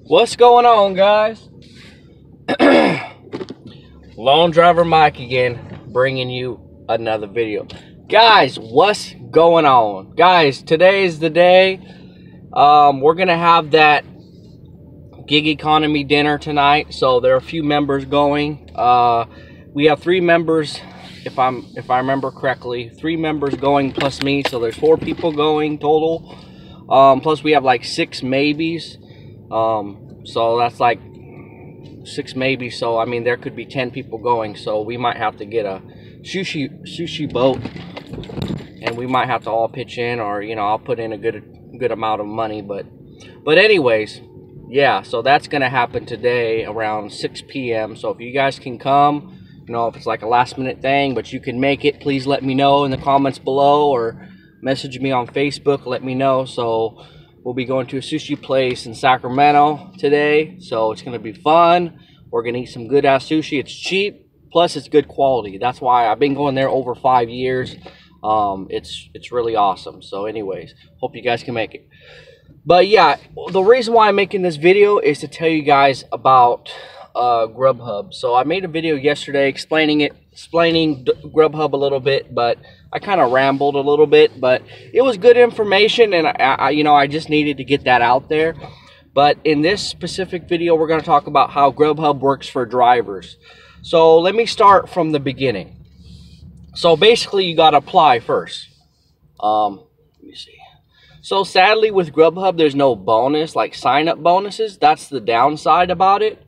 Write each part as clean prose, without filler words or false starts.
What's going on, guys? Lone Driver Mike again, bringing you another video. Guys, what's going on? Guys, today is the day. We're gonna have that gig economy dinner tonight, so there are a few members going. We have 3 members, if I remember correctly, 3 members going plus me, so there's 4 people going total. Plus we have like 6 maybes. So that's like 6 maybe, so I mean there could be 10 people going, so we might have to get a sushi boat, and we might have to all pitch in, or you know, I'll put in a good amount of money, but anyways, yeah, so that's gonna happen today around 6 p.m. so if you guys can come, you know, if it's like a last minute thing but you can make it, please let me know in the comments below or message me on Facebook, let me know. So we'll be going to a sushi place in Sacramento today, so it's going to be fun. We're going to eat some good-ass sushi. It's cheap, plus it's good quality. That's why I've been going there over 5 years. It's really awesome. So anyways, hope you guys can make it. But yeah, the reason why I'm making this video is to tell you guys about Grubhub. So I made a video yesterday explaining Grubhub a little bit, but I kind of rambled a little bit, but it was good information, and I just needed to get that out there. But in this specific video, we're going to talk about how Grubhub works for drivers. So let me start from the beginning. So basically, you got to apply first. Let me see. So sadly, with Grubhub, there's no bonus, like sign-up bonuses. That's the downside about it.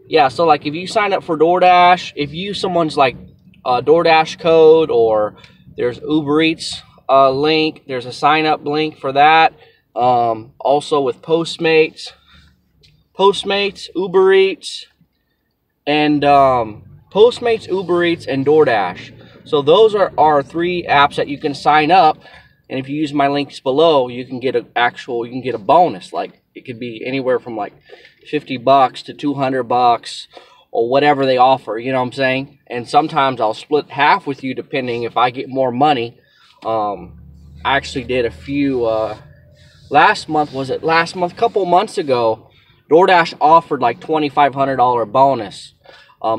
Yeah, so like if you sign up for Doordash, if you use someone's like Doordash code, or there's Uber Eats link, there's a sign up link for that. Also with Postmates, Uber Eats, and Doordash. So those are our 3 apps that you can sign up, and if you use my links below, you can get a bonus. Like it could be anywhere from like $50 to $200 or whatever they offer, you know what I'm saying? And sometimes I'll split half with you depending if I get more money. I actually did a few last month, couple months ago, DoorDash offered like $2,500 bonus.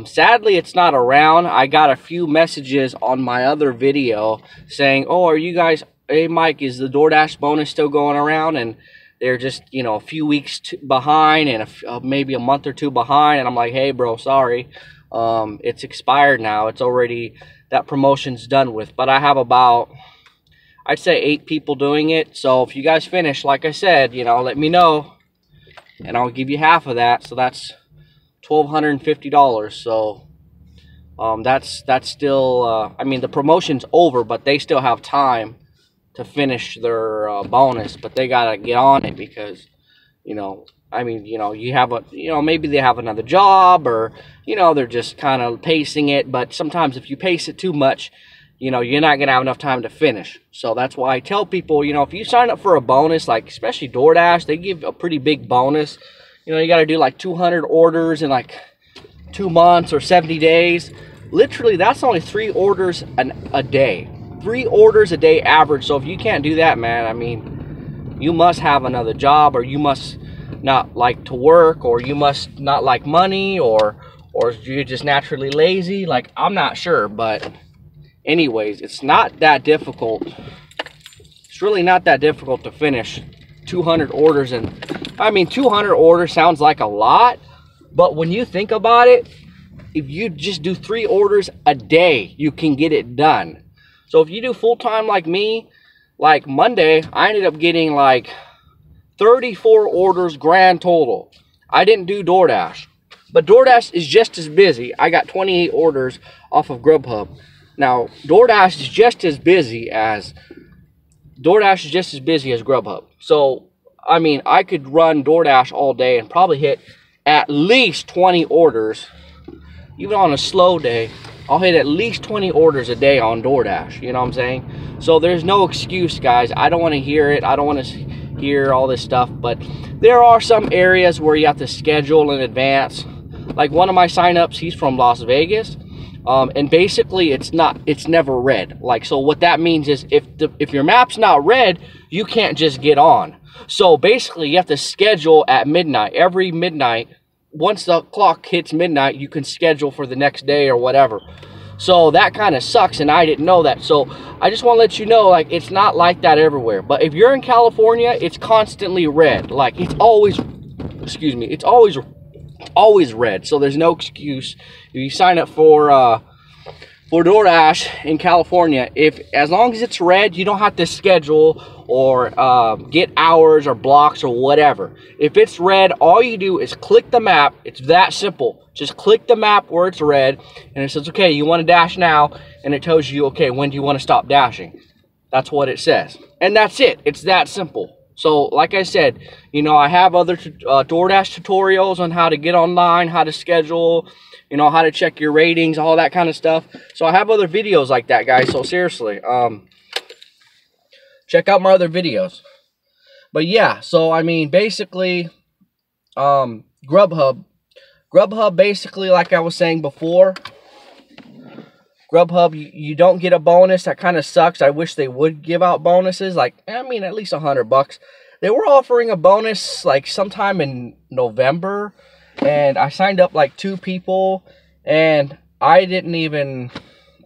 Sadly, it's not around. I got a few messages on my other video saying, oh, are you guys, hey Mike, is the DoorDash bonus still going around? And they're just, you know, a few weeks behind, and maybe a month or 2 behind. And I'm like, hey, bro, sorry. It's expired now. It's already, that promotion's done with. But I have about, I'd say 8 people doing it. So if you guys finish, like I said, you know, let me know, and I'll give you half of that. So that's $1,250. So that's still, I mean, the promotion's over, but they still have time to finish their bonus, but they gotta get on it because, you know, I mean, you know, maybe they have another job, or, you know, they're just kind of pacing it. But sometimes if you pace it too much, you know, you're not gonna have enough time to finish. So that's why I tell people, you know, if you sign up for a bonus, like especially DoorDash, they give a pretty big bonus. You know, you got to do like 200 orders in like 2 months or 70 days. Literally, that's only 3 orders a day. 3 orders a day average. So if you can't do that, man, I mean, you must have another job, or you must not like to work, or you must not like money, or you're just naturally lazy. Like, I'm not sure, but anyways, it's not that difficult. It's really not that difficult to finish 200 orders. And I mean, 200 orders sounds like a lot, but when you think about it, if you just do 3 orders a day, you can get it done. So if you do full-time like me, like Monday, I ended up getting like 34 orders grand total. I didn't do DoorDash, but DoorDash is just as busy. I got 28 orders off of Grubhub. Now, DoorDash is just as busy as Grubhub. So, I mean, I could run DoorDash all day and probably hit at least 20 orders. Even on a slow day, I'll hit at least 20 orders a day on DoorDash. You know what I'm saying? So there's no excuse, guys. I don't want to hear it. I don't want to hear all this stuff. But there are some areas where you have to schedule in advance. Like one of my signups, he's from Las Vegas. And basically it's never red. Like, so what that means is if your map's not red, you can't just get on. So basically you have to schedule at midnight. Every midnight, once the clock hits midnight, you can schedule for the next day or whatever. So that kind of sucks, and I didn't know that. So I just want to let you know, like, it's not like that everywhere. But if you're in California, it's constantly red. Like, it's always, excuse me, it's always red. So there's no excuse. If you sign up for DoorDash in California, as long as it's red, you don't have to schedule or get hours or blocks or whatever. If it's red, all you do is click the map. It's that simple. Just click the map where it's red, and it says, okay, you want to dash now, and it tells you, okay, when do you want to stop dashing? That's what it says. And that's it. It's that simple. So, like I said, you know, I have other DoorDash tutorials on how to get online, how to schedule, you know, how to check your ratings, all that kind of stuff. So I have other videos like that, guys. So seriously, check out my other videos. But yeah, so I mean, basically, Grubhub, basically, like I was saying before, Grubhub, you don't get a bonus. That kind of sucks. I wish they would give out bonuses. Like, I mean, at least $100. They were offering a bonus like sometime in November, and I signed up like 2 people, and I don't even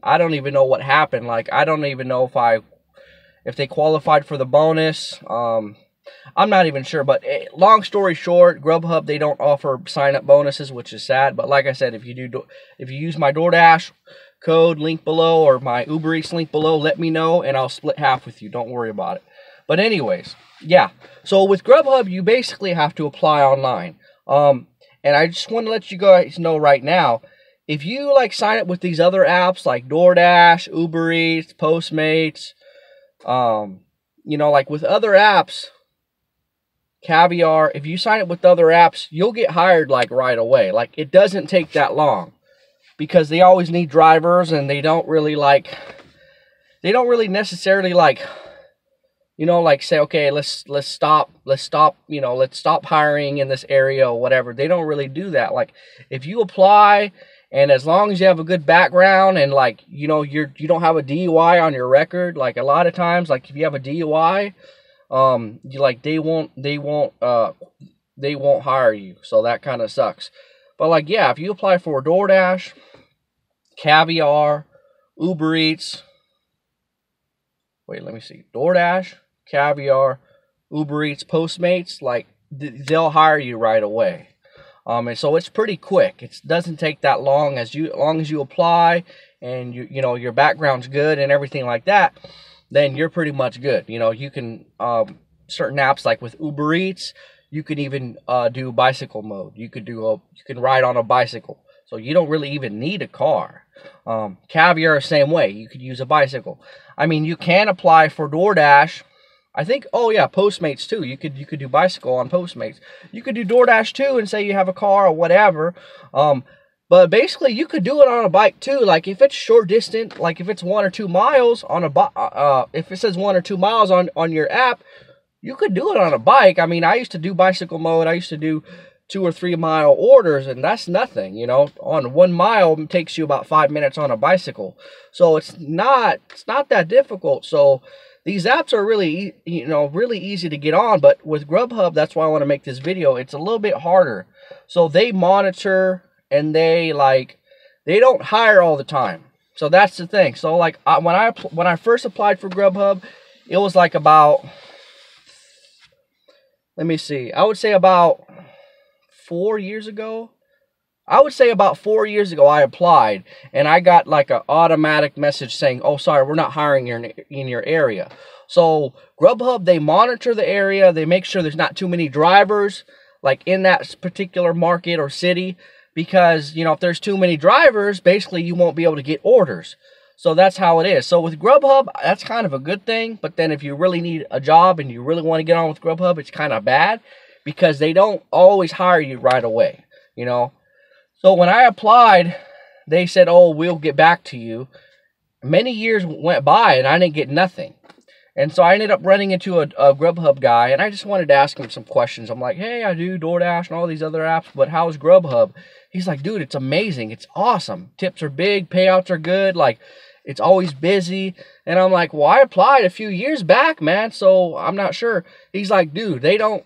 know what happened. Like, I don't even know if they qualified for the bonus. I'm not even sure, but long story short, Grubhub, they don't offer sign-up bonuses, which is sad. But like I said, if you use my DoorDash code link below or my Uber Eats link below, let me know, and I'll split half with you. Don't worry about it. But anyways, yeah. So with Grubhub, you basically have to apply online. And I just want to let you guys know right now, if you like sign up with these other apps like DoorDash, Uber Eats, Postmates, you know, like with other apps, Caviar, if you sign up with other apps, you'll get hired like right away. Like, it doesn't take that long, because they always need drivers, and they don't really necessarily like, you know, like say, okay, let's stop, you know, let's stop hiring in this area or whatever. They don't really do that. Like, if you apply, and as long as you have a good background, and like, you know, you don't have a DUI on your record, like a lot of times, like if you have a DUI, they won't hire you. So that kind of sucks. But like, yeah, if you apply for DoorDash, Caviar, Uber Eats, wait, let me see, DoorDash, Caviar, Uber Eats, Postmates, like they'll hire you right away. And so it's pretty quick. It doesn't take that long. As long as you apply, and you know your background's good and everything like that, then you're pretty much good. You know, you can, certain apps like with Uber Eats, you can even do bicycle mode. You can ride on a bicycle. So you don't really even need a car. Caviar, same way. You could use a bicycle. I mean, you can apply for DoorDash. I think, oh yeah, Postmates too. You could do bicycle on Postmates. You could do DoorDash too, and say you have a car or whatever. But basically, you could do it on a bike too. Like if it's short distance, like if it's 1 or 2 miles on a if it says 1 or 2 miles on your app, you could do it on a bike. I mean, I used to do bicycle mode. I used to do 2 or 3 mile orders, and that's nothing. You know, on 1 mile it takes you about 5 minutes on a bicycle. So it's not that difficult. So these apps are really, you know, really easy to get on. But with Grubhub, that's why I want to make this video. It's a little bit harder. So they monitor, and they don't hire all the time. So that's the thing. So like when I first applied for Grubhub, it was like about, let me see, I would say about 4 years ago. I would say about 4 years ago I applied, and I got like an automatic message saying, oh, sorry, we're not hiring in your area. So Grubhub, they monitor the area. They make sure there's not too many drivers like in that particular market or city, because, you know, if there's too many drivers, basically you won't be able to get orders. So that's how it is. So with Grubhub, that's kind of a good thing. But then if you really need a job and you really want to get on with Grubhub, it's kind of bad, because they don't always hire you right away, you know. So when I applied, they said, oh, we'll get back to you. Many years went by, and I didn't get nothing. And so I ended up running into a Grubhub guy, and I just wanted to ask him some questions. I'm like, hey, I do Doordash and all these other apps, but how's Grubhub? He's like, dude, it's amazing. It's awesome. Tips are big. Payouts are good. Like, it's always busy. And I'm like, well, I applied a few years back, man, so I'm not sure. He's like, dude, they don't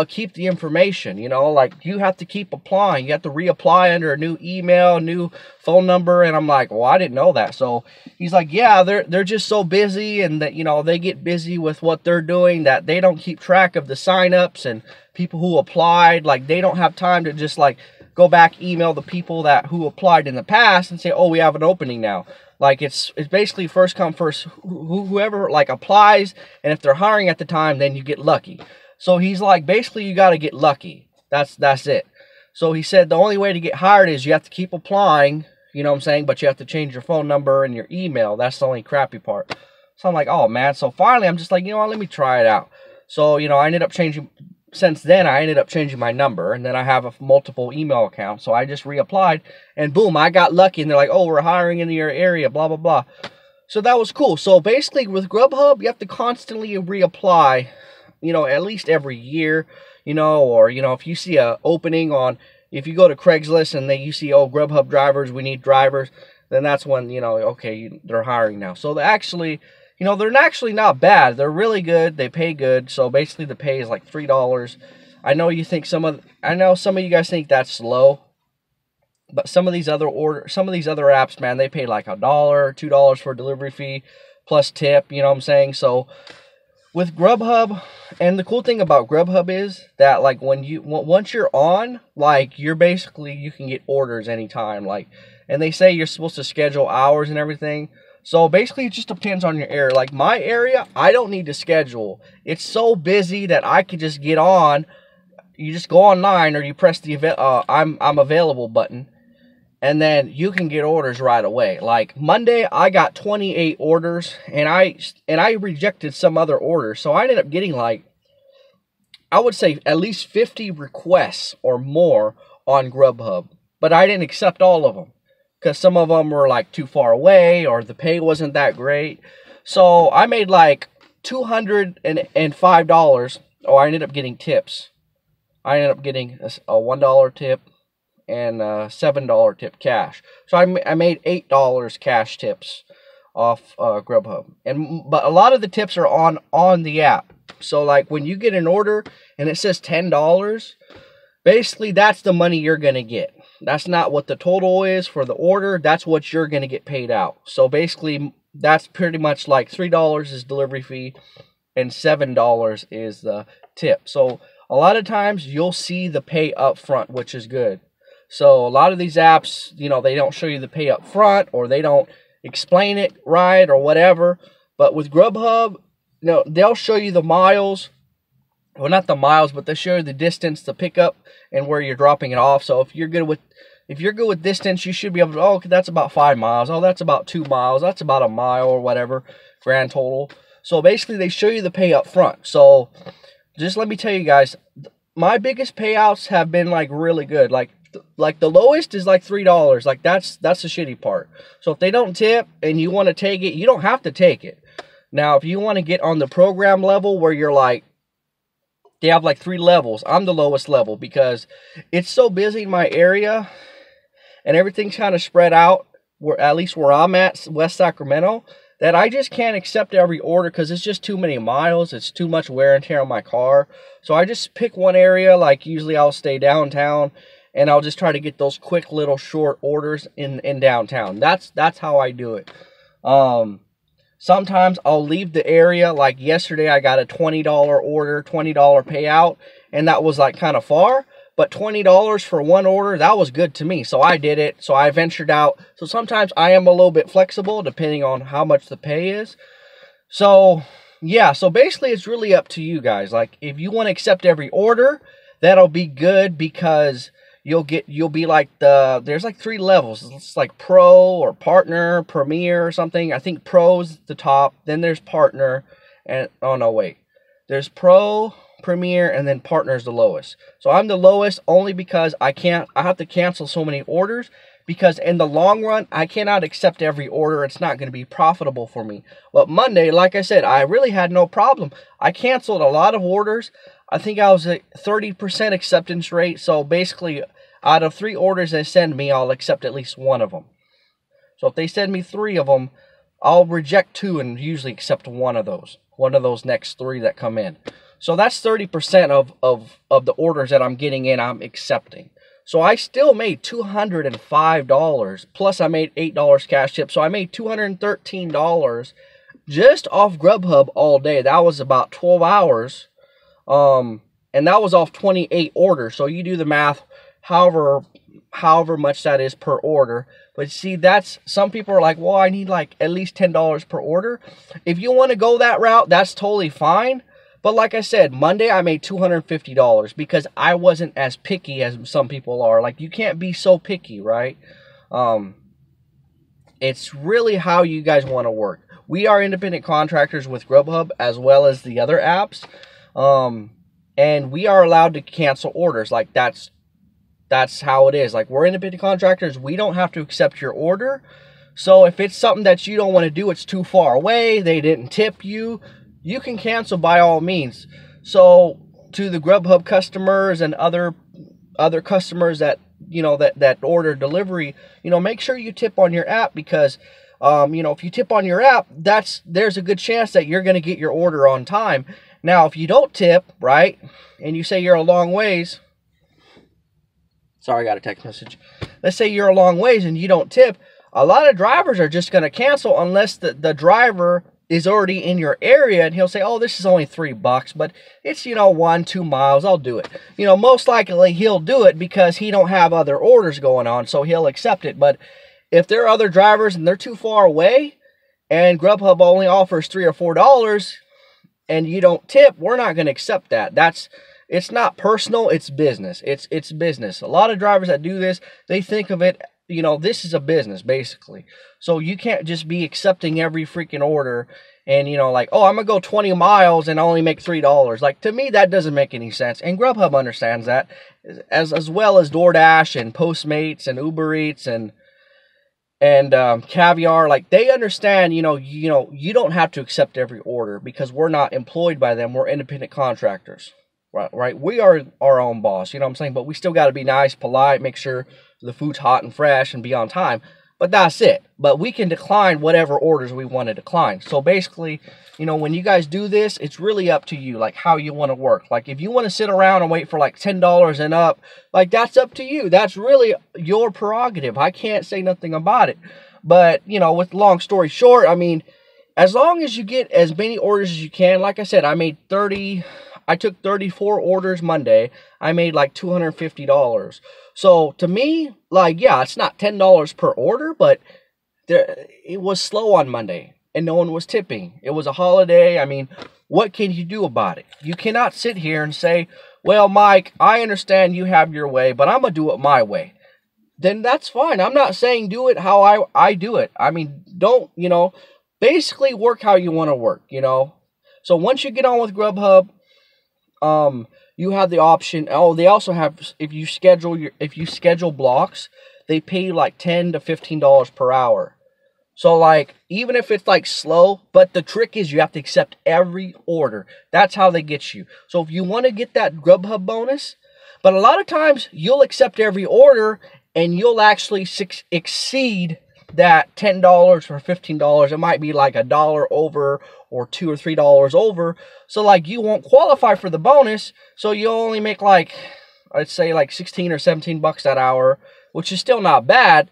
keep the information, you know, like you have to keep applying. You have to reapply under a new email, new phone number. And I'm like, well, I didn't know that. So he's like, yeah, they're just so busy, and that, you know, they get busy with what they're doing, that they don't keep track of the signups and people who applied. Like, they don't have time to just like go back, email the people who applied in the past and say, oh, we have an opening now. Like, it's basically first come, first, whoever like applies. And if they're hiring at the time, then you get lucky. So he's like, basically, you got to get lucky. That's it. So he said the only way to get hired is you have to keep applying, you know what I'm saying? But you have to change your phone number and your email. That's the only crappy part. So I'm like, oh, man. So finally, I'm just like, you know what? Let me try it out. So, you know, I ended up changing. Since then, I ended up changing my number. And then I have a multiple email accounts. So I just reapplied. And boom, I got lucky. And they're like, oh, we're hiring in your area, blah, blah, blah. So that was cool. So basically, with Grubhub, you have to constantly reapply, you know, at least every year, you know, or, you know, if you see a opening on, if you go to Craigslist and you see, oh, Grubhub drivers, we need drivers, then that's when, you know, okay, they're hiring now. So they actually, you know, they're actually not bad. They're really good. They pay good. So basically the pay is like $3. I know I know some of you guys think that's low, but some of these other apps, man, they pay like $1, $2 for a delivery fee plus tip, you know what I'm saying? So with Grubhub, and the cool thing about Grubhub is that, like, once you're on, like, you can get orders anytime, like, and they say you're supposed to schedule hours and everything. So basically, it just depends on your area. Like, my area, I don't need to schedule. It's so busy that I could just get on. You just go online, or you press the I'm available button, and then you can get orders right away. Like Monday, I got 28 orders, and I rejected some other orders. So I ended up getting, like, I would say at least 50 requests or more on Grubhub. But I didn't accept all of them, because some of them were like too far away, or the pay wasn't that great. So I made like $205. Oh, I ended up getting tips. I ended up getting a $1 tip and a $7 tip cash. So I made $8 cash tips off Grubhub. But a lot of the tips are on the app. So like when you get an order and it says $10, basically that's the money you're going to get. That's not what the total is for the order. That's what you're going to get paid out. So basically that's pretty much like $3 is delivery fee and $7 is the tip. So a lot of times you'll see the pay up front, which is good. So a lot of these apps, you know, they don't show you the pay up front, or they don't explain it right, or whatever. But with Grubhub, you know, they'll show you the miles. Well, not the miles, but they show you the distance, the pickup, and where you're dropping it off. So if you're good with distance, you should be able to, oh, okay, that's about 5 miles. Oh, that's about 2 miles. That's about a mile or whatever, grand total. So basically, they show you the pay up front. So just let me tell you guys, my biggest payouts have been like really good. Like the lowest is like $3. Like that's the shitty part. So if they don't tip and you want to take it, you don't have to take it. Now, if you want to get on the program level where you're like, they have like 3 levels. I'm the lowest level because it's so busy in my area and everything's kind of spread out, at least where I'm at, West Sacramento, that I just can't accept every order because it's just too many miles. It's too much wear and tear on my car. So I just pick one area. Like usually I'll stay downtown, and I'll just try to get those quick little short orders in downtown. That's how I do it. Sometimes I'll leave the area. Like yesterday, I got a $20 order, $20 payout, and that was like kind of far. But $20 for one order, that was good to me. So I did it. So I ventured out. So sometimes I am a little bit flexible depending on how much the pay is. So yeah, so basically it's really up to you guys. Like if you want to accept every order, that'll be good because you'll be like there's like 3 levels. It's like pro or partner, premier or something. I think pro's the top, then there's partner, and oh no, wait. There's pro, premier, and then partner is the lowest. So I'm the lowest only because I have to cancel so many orders because in the long run, I cannot accept every order. It's not going to be profitable for me. But Monday, like I said, I really had no problem. I canceled a lot of orders. I think I was at 30% acceptance rate. So basically, out of 3 orders they send me, I'll accept at least 1 of them. So if they send me 3 of them, I'll reject 2 and usually accept 1 of those. 1 of those next 3 that come in. So that's 30% of the orders that I'm getting in, I'm accepting. So I still made $205, plus I made $8 cash tip. So I made $213 just off Grubhub all day. That was about 12 hours. And that was off 28 orders. So you do the math, however much that is per order. But see, that's, some people are like, well, I need like at least $10 per order. If you want to go that route, that's totally fine. But like I said, Monday I made $250 because I wasn't as picky as some people are. Like, you can't be so picky, right? It's really how you guys want to work. We are independent contractors with Grubhub as well as the other apps. And we are allowed to cancel orders. Like, that's how it is. Like, we're independent contractors. We don't have to accept your order. So if it's something that you don't want to do, it's too far away, they didn't tip you, you can cancel by all means. So to the Grubhub customers and other customers that, you know, that order delivery, you know, make sure you tip on your app, because you know, if you tip on your app, there's a good chance that you're going to get your order on time. Now, if you don't tip, right, and you say you're a long ways, sorry, I got a text message. Let's say you're a long ways and you don't tip, a lot of drivers are just going to cancel unless the driver is already in your area, and he'll say, oh, this is only $3, but it's, you know, 1-2 miles, I'll do it. You know, most likely he'll do it because he don't have other orders going on, so he'll accept it. But if there are other drivers and they're too far away and Grubhub only offers $3 or $4 and you don't tip, we're not going to accept that. It's not personal, it's business. It's business. A lot of drivers that do this, they think of it, you know, this is a business, basically. So you can't just be accepting every freaking order and, you know, like, oh, I'm going to go 20 miles and only make $3. Like, to me, that doesn't make any sense. And Grubhub understands that, as well as Doordash and Postmates and Uber Eats and Caviar. Like, they understand, you don't have to accept every order because we're not employed by them. We're independent contractors. Right? We are our own boss, you know what I'm saying? But we still got to be nice, polite, make sure the food's hot and fresh and be on time. But that's it. But we can decline whatever orders we want to decline. So basically, you know, when you guys do this, it's really up to you, like how you want to work. Like, if you want to sit around and wait for like $10 and up, like, that's up to you. That's really your prerogative. I can't say nothing about it. But, you know, with long story short, I mean, as long as you get as many orders as you can, like I said, I took 34 orders Monday. I made like $250. So to me, like, yeah, it's not $10 per order, but it was slow on Monday and no one was tipping. It was a holiday. I mean, what can you do about it? You cannot sit here and say, well, Mike, I understand you have your way, but I'm going to do it my way. Then that's fine. I'm not saying do it how I do it. I mean, don't, you know, basically work how you want to work, you know. So once you get on with Grubhub, you have the option. Oh, they also have, if you schedule blocks, they pay you like $10 to $15 per hour. So like, even if it's like slow, but the trick is you have to accept every order. That's how they get you. So if you want to get that Grubhub bonus, but a lot of times you'll accept every order and you'll actually exceed that $10 or $15. It might be like $1 over or $2 or $3 over. So like, you won't qualify for the bonus. So you'll only make like, I'd say like 16 or 17 bucks that hour, which is still not bad.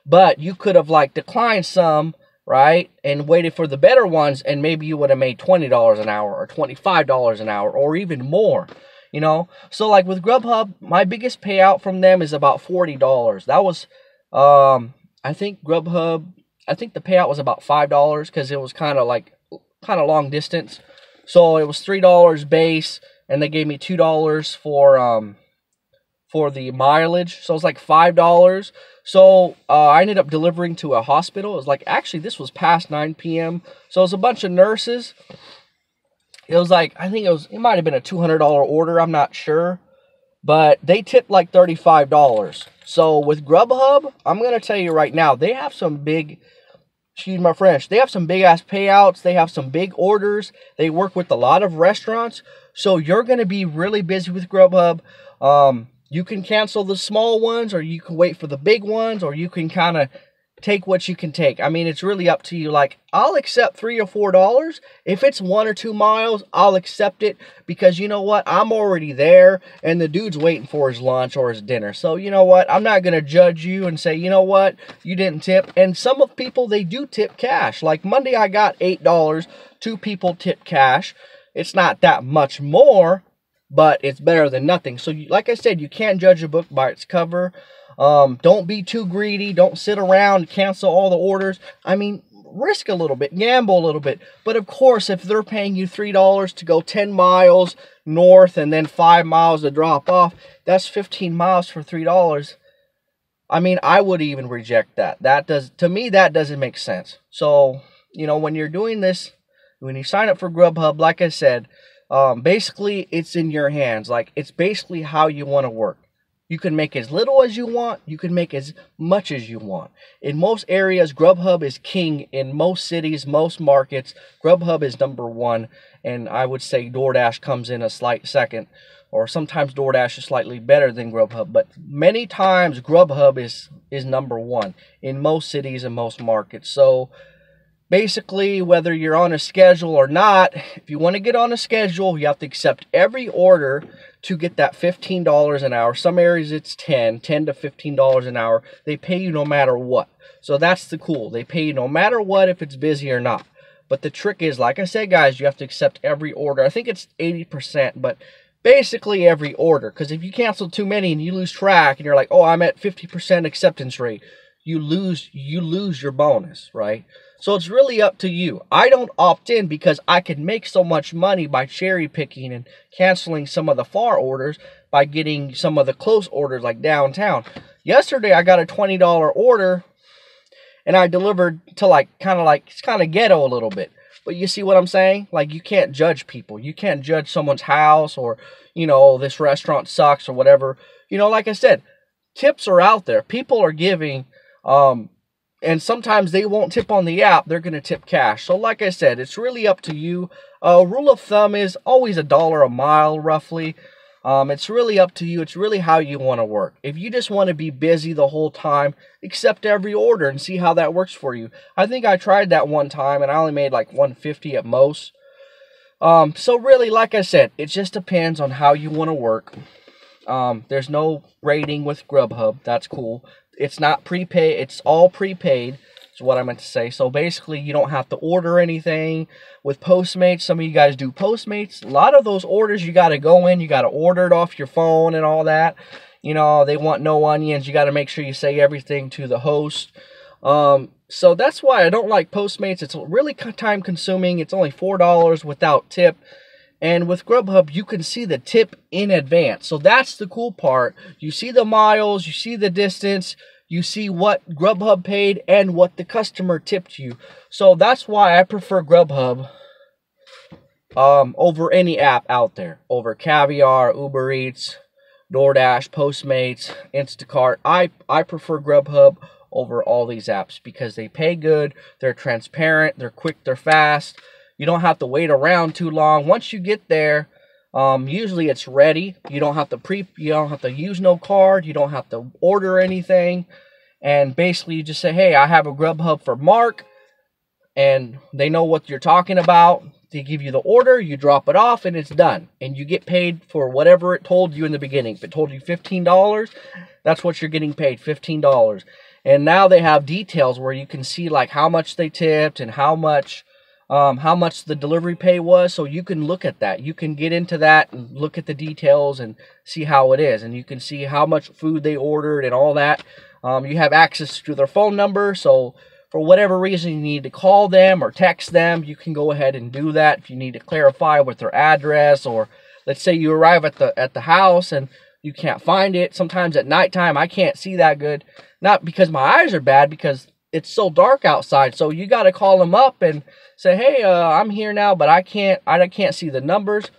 But you could have like declined some, right, and waited for the better ones, and maybe you would have made $20 an hour or $25 an hour or even more, you know. So like with Grubhub, my biggest payout from them is about $40. That was, I think Grubhub, I think the payout was about $5 because it was kind of long distance. So it was $3 base, and they gave me $2 for the mileage. So it was like $5. So I ended up delivering to a hospital. It was like, actually, this was past 9 p.m. So it was a bunch of nurses. It was like, I think it might have been a $200 order. I'm not sure. But they tipped like $35. So with Grubhub, I'm going to tell you right now, they have some big, excuse my French, they have some big ass payouts. They have some big orders. They work with a lot of restaurants. So you're going to be really busy with Grubhub. You can cancel the small ones, or you can wait for the big ones, or you can kind of take what you can take. I mean, it's really up to you. Like, I'll accept $3 or $4. If it's 1 or 2 miles, I'll accept it, because you know what? I'm already there, and the dude's waiting for his lunch or his dinner. So, you know what? I'm not going to judge you and say, you know what? You didn't tip. And some of people, they do tip cash. Like Monday, I got $8. 2 people tip cash. It's not that much more, but it's better than nothing. So, like I said, you can't judge a book by its cover. Don't be too greedy. Don't sit around, cancel all the orders. I mean, risk a little bit, gamble a little bit. But of course, if they're paying you $3 to go 10 miles north and then 5 miles to drop off, that's 15 miles for $3. I mean, I would even reject that. To me, that doesn't make sense. So, you know, when you're doing this, when you sign up for Grubhub, like I said, basically it's in your hands. Like, it's basically how you want to work. You can make as little as you want. You can make as much as you want. In most areas, Grubhub is king. In most cities, most markets, Grubhub is #1. And I would say Doordash comes in a slight second. Or sometimes Doordash is slightly better than Grubhub. But many times, Grubhub is #1 in most cities and most markets. So basically, whether you're on a schedule or not, if you want to get on a schedule, you have to accept every order to get that $15 an hour. Some areas it's $10 to $15 an hour. They pay you no matter what. So that's the cool. They pay you no matter what, if it's busy or not. But the trick is, like I said, guys, you have to accept every order. I think it's 80%, but basically every order. Because if you cancel too many and you lose track and you're like, oh, I'm at 50% acceptance rate, you lose your bonus, right? So it's really up to you. I don't opt in because I can make so much money by cherry picking and canceling some of the far orders by getting some of the close orders like downtown. Yesterday I got a $20 order and I delivered to it's kind of ghetto a little bit. But you see what I'm saying? Like, you can't judge people. You can't judge someone's house, or, you know, this restaurant sucks or whatever. You know, like I said, tips are out there. People are giving, and sometimes they won't tip on the app. They're going to tip cash. So like I said, it's really up to you. Rule of thumb is always $1 a mile, roughly. It's really up to you. It's really how you want to work. If you just want to be busy the whole time, accept every order and see how that works for you. I think I tried that one time and I only made like $150 at most. So really, like I said, it just depends on how you want to work. There's no rating with Grubhub. That's cool. It's not prepaid. It's all prepaid, is what I meant to say. So basically, you don't have to order anything. With Postmates, some of you guys do Postmates. A lot of those orders, you got to go in. You got to order it off your phone and all that. You know, they want no onions. You got to make sure you say everything to the host. So that's why I don't like Postmates. It's really time consuming. It's only $4 without tip. And with Grubhub, you can see the tip in advance. So that's the cool part. You see the miles, you see the distance, you see what Grubhub paid and what the customer tipped you. So that's why I prefer Grubhub over any app out there. Over Caviar, Uber Eats, DoorDash, Postmates, Instacart. I prefer Grubhub over all these apps because they pay good, they're transparent, they're quick, they're fast. You don't have to wait around too long. Once you get there, usually it's ready. You don't have to use no card. You don't have to order anything. And basically you just say, hey, I have a Grubhub for Mark. And they know what you're talking about. They give you the order, you drop it off, and it's done. And you get paid for whatever it told you in the beginning. If it told you $15, that's what you're getting paid, $15. And now they have details where you can see like how much they tipped and how much the delivery pay was. So you can look at that. You can get into that and look at the details and see how it is. And you can see how much food they ordered and all that. You have access to their phone number. So for whatever reason you need to call them or text them, you can go ahead and do that. If you need to clarify with their address, or let's say you arrive at the house and you can't find it. Sometimes at nighttime I can't see that good. Not because my eyes are bad, because it's so dark outside. So you got to call them up and say, hey, I'm here now, but I can't see the numbers.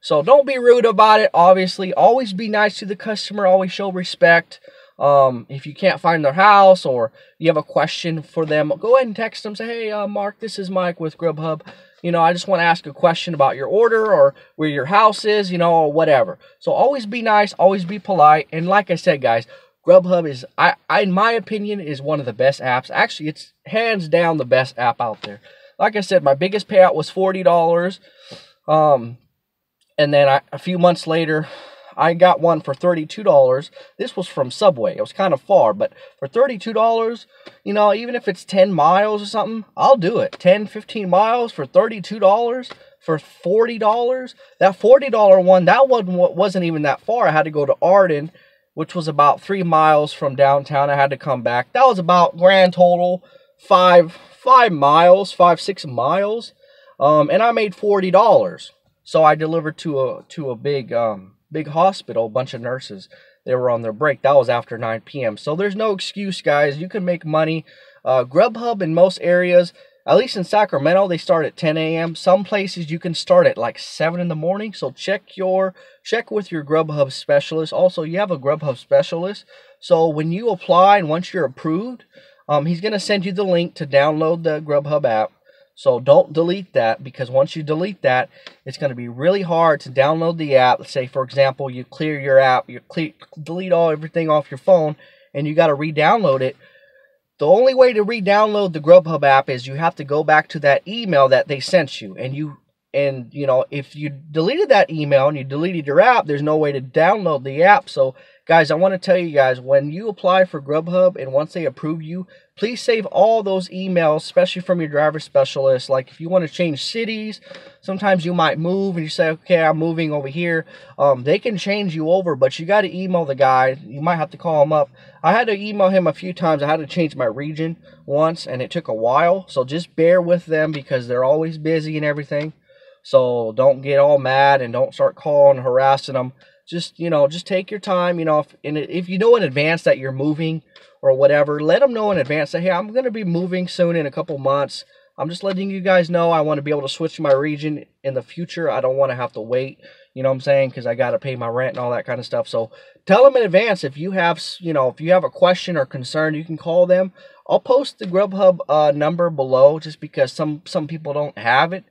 So don't be rude about it, obviously. Always be nice to the customer. Always show respect. If you can't find their house or you have a question for them, go ahead and text them. Say, hey, Mark, this is Mike with Grubhub. You know, I just want to ask a question about your order or where your house is, you know, or whatever. So always be nice, always be polite. And like I said, guys, Grubhub is, in my opinion, is one of the best apps. Actually, it's hands down the best app out there. Like I said, my biggest payout was $40. And then a few months later, I got one for $32. This was from Subway. It was kind of far, but for $32, you know, even if it's 10 miles or something, I'll do it. 10, 15 miles for $32 for $40. That $40 one, that one wasn't even that far. I had to go to Arden, which was about 3 miles from downtown. I had to come back. That was about grand total 5 miles, 6 miles. And I made $40. So I delivered to a big hospital, a bunch of nurses. They were on their break. That was after 9 p.m. So there's no excuse, guys. You can make money. Grubhub in most areas, at least in Sacramento, they start at 10 a.m. Some places you can start at like 7 in the morning. So check with your Grubhub specialist. Also, you have a Grubhub specialist. So when you apply and once you're approved, he's going to send you the link to download the Grubhub app. So don't delete that, because once you delete that, it's going to be really hard to download the app. Let's say, for example, you clear your app, delete everything off your phone, and you got to re-download it. The only way to re-download the Grubhub app is you have to go back to that email that they sent you. And you know, if you deleted that email and you deleted your app, there's no way to download the app. So guys, I want to tell you guys, when you apply for Grubhub and once they approve you, please save all those emails, especially from your driver specialist. Like if you want to change cities, sometimes you might move and you say, okay, I'm moving over here. They can change you over, but you got to email the guy. You might have to call him up. I had to email him a few times. I had to change my region once and it took a while. So just bear with them because they're always busy and everything. So don't get all mad and don't start calling and harassing them. Just, you know, just take your time. You know, if you know in advance that you're moving or whatever, let them know in advance. Say, hey, I'm going to be moving soon in a couple months. I'm just letting you guys know I want to be able to switch my region in the future. I don't want to have to wait, you know what I'm saying, because I got to pay my rent and all that kind of stuff. So tell them in advance if you have, you know, if you have a question or concern, you can call them. I'll post the Grubhub number below just because some people don't have it.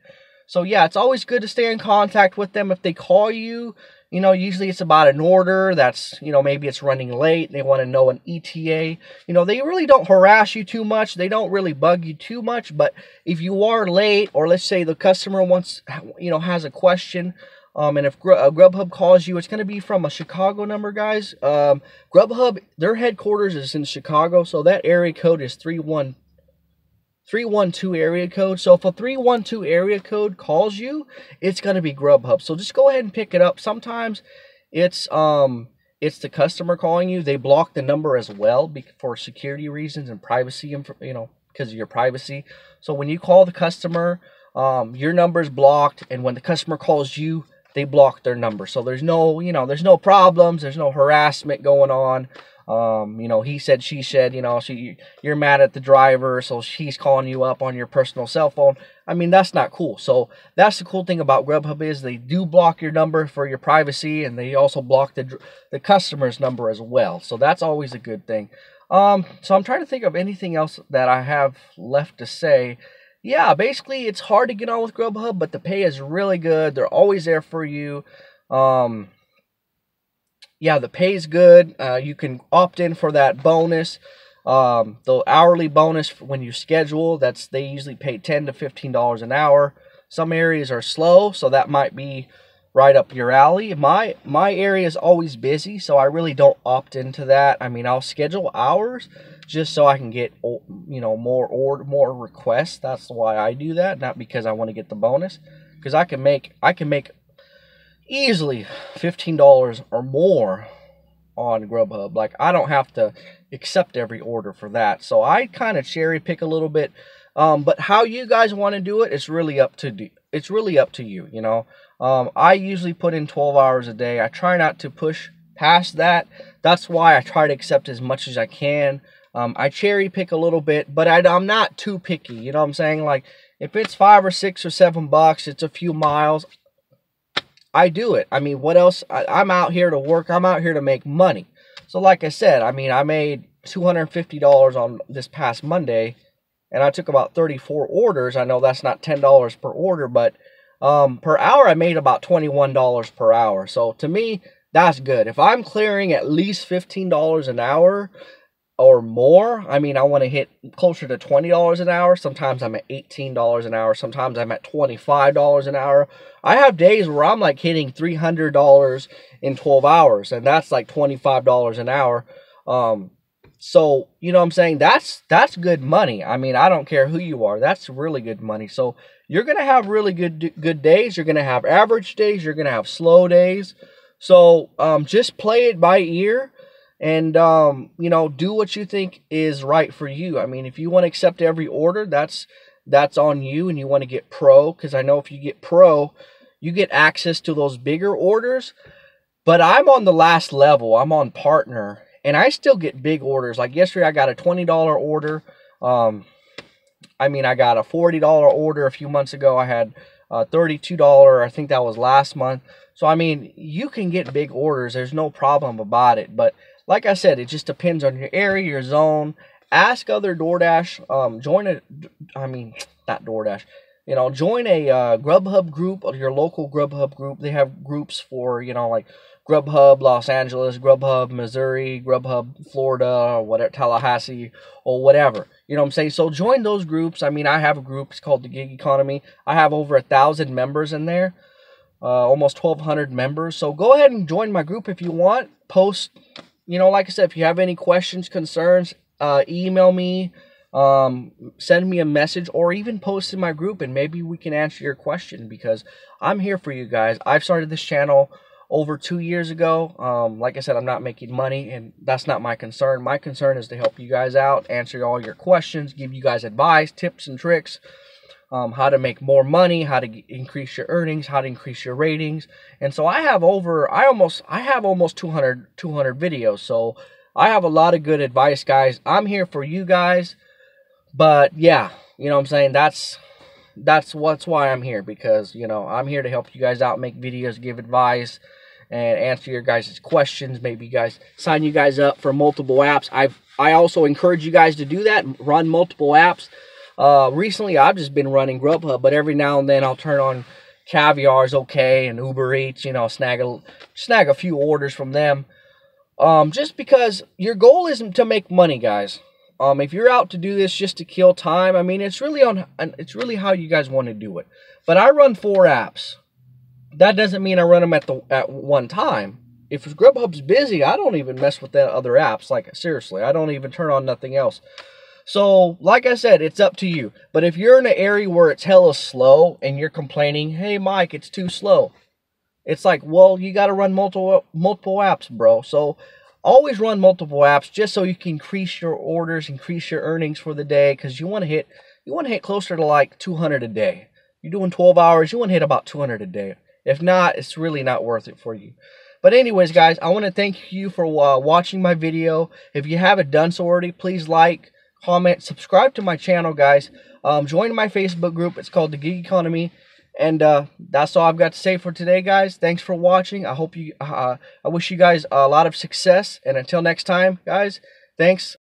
So yeah, it's always good to stay in contact with them. If they call you, you know, usually it's about an order that's, you know, maybe it's running late. They want to know an ETA. You know, they really don't harass you too much. They don't really bug you too much. But if you are late, or let's say the customer wants, you know, has a question, and if Grubhub calls you, it's going to be from a Chicago number, guys. Grubhub, their headquarters is in Chicago, so that area code is 312 area code. So if a 312 area code calls you, it's going to be Grubhub. So just go ahead and pick it up. Sometimes it's the customer calling you. They block the number as well for security reasons and privacy, you know, because of your privacy. So when you call the customer, your number is blocked, and when the customer calls you, they block their number. So there's no, you know, there's no problems. There's no harassment going on. You know, he said, she said, you know, so you're mad at the driver, so she's calling you up on your personal cell phone. I mean, that's not cool. So that's the cool thing about Grubhub is they do block your number for your privacy, and they also block the customer's number as well. So that's always a good thing. So I'm trying to think of anything else that I have left to say. Yeah, basically it's hard to get on with Grubhub, but the pay is really good. They're always there for you. Yeah, the pay is good. You can opt in for that bonus, the hourly bonus when you schedule. They usually pay $10 to $15 an hour. Some areas are slow, so that might be right up your alley. My area is always busy, so I really don't opt into that. I mean, I'll schedule hours just so I can get, you know, more requests. That's why I do that, not because I want to get the bonus, because I can make easily $15 or more on Grubhub. Like, I don't have to accept every order for that. So I kind of cherry pick a little bit. But how you guys want to do it, it's really up to you, you know. I usually put in 12 hours a day. I try not to push past that. That's why I try to accept as much as I can. I cherry pick a little bit, but I'm not too picky. You know what I'm saying? Like, if it's $5 or $6 or $7, it's a few miles, I do it. I mean, what else? I'm out here to work. I'm out here to make money. So like I said, I mean, I made $250 on this past Monday, and I took about 34 orders. I know that's not $10 per order, but per hour I made about $21 per hour. So to me, that's good. If I'm clearing at least $15 an hour or more, I mean, I want to hit closer to $20 an hour. Sometimes I'm at $18 an hour. Sometimes I'm at $25 an hour. I have days where I'm like hitting $300 in 12 hours, and that's like $25 an hour. So, you know what I'm saying? That's good money. I mean, I don't care who you are. That's really good money. So you're going to have really good days. You're going to have average days. You're going to have slow days. So just play it by ear and, you know, do what you think is right for you. I mean, if you want to accept every order, that's on you, and you want to get pro, because I know if you get pro, you get access to those bigger orders. But I'm on the last level. I'm on partner, and I still get big orders. Like yesterday, I got a $20 order. I mean, I got a $40 order a few months ago. I had a $32. I think that was last month. So, I mean, you can get big orders. There's no problem about it. But like I said, it just depends on your area, your zone. Ask other DoorDash. Not DoorDash. You know, join a Grubhub group, or your local Grubhub group. They have groups for, you know, like Grubhub Los Angeles, Grubhub Missouri, Grubhub Florida, or whatever, Tallahassee, or whatever. You know what I'm saying? So join those groups. I mean, I have a group. It's called the Gig Economy. I have over 1,000 members in there, almost 1,200 members. So go ahead and join my group if you want. Post, you know, like I said, if you have any questions, concerns, email me, send me a message, or even post in my group, and maybe we can answer your question, because I'm here for you guys. I've started this channel over 2 years ago. Like I said, I'm not making money, and that's not my concern. My concern is to help you guys out, answer all your questions, give you guys advice, tips and tricks, how to make more money, how to increase your earnings, how to increase your ratings. And so I have almost 200 videos. So I have a lot of good advice, guys. I'm here for you guys. But yeah, you know what I'm saying? That's why I'm here, because, you know, I'm here to help you guys out, make videos, give advice, and answer your guys' questions. Maybe you guys sign you guys up for multiple apps. I also encourage you guys to do that, run multiple apps. Recently I've just been running Grubhub, but every now and then I'll turn on Caviar's okay and Uber Eats, you know, snag a few orders from them. Just because your goal isn't to make money, guys. If you're out to do this just to kill time, I mean, it's really how you guys want to do it. But I run 4 apps. That doesn't mean I run them at one time. If Grubhub's busy, I don't even mess with the other apps. Like, seriously, I don't even turn on nothing else. So, like I said, it's up to you. But if you're in an area where it's hella slow and you're complaining, hey, Mike, it's too slow, it's like, well, you got to run multiple apps, bro. So always run multiple apps, just so you can increase your orders, increase your earnings for the day, because you want to hit closer to like 200 a day. You're doing 12 hours, you want to hit about 200 a day. If not, it's really not worth it for you. But anyways, guys, I want to thank you for watching my video. If you haven't done so already, please like, comment, subscribe to my channel, guys. Join my Facebook group. It's called the Gig Economy. And that's all I've got to say for today, guys. Thanks for watching. I wish you guys a lot of success. And until next time, guys, thanks.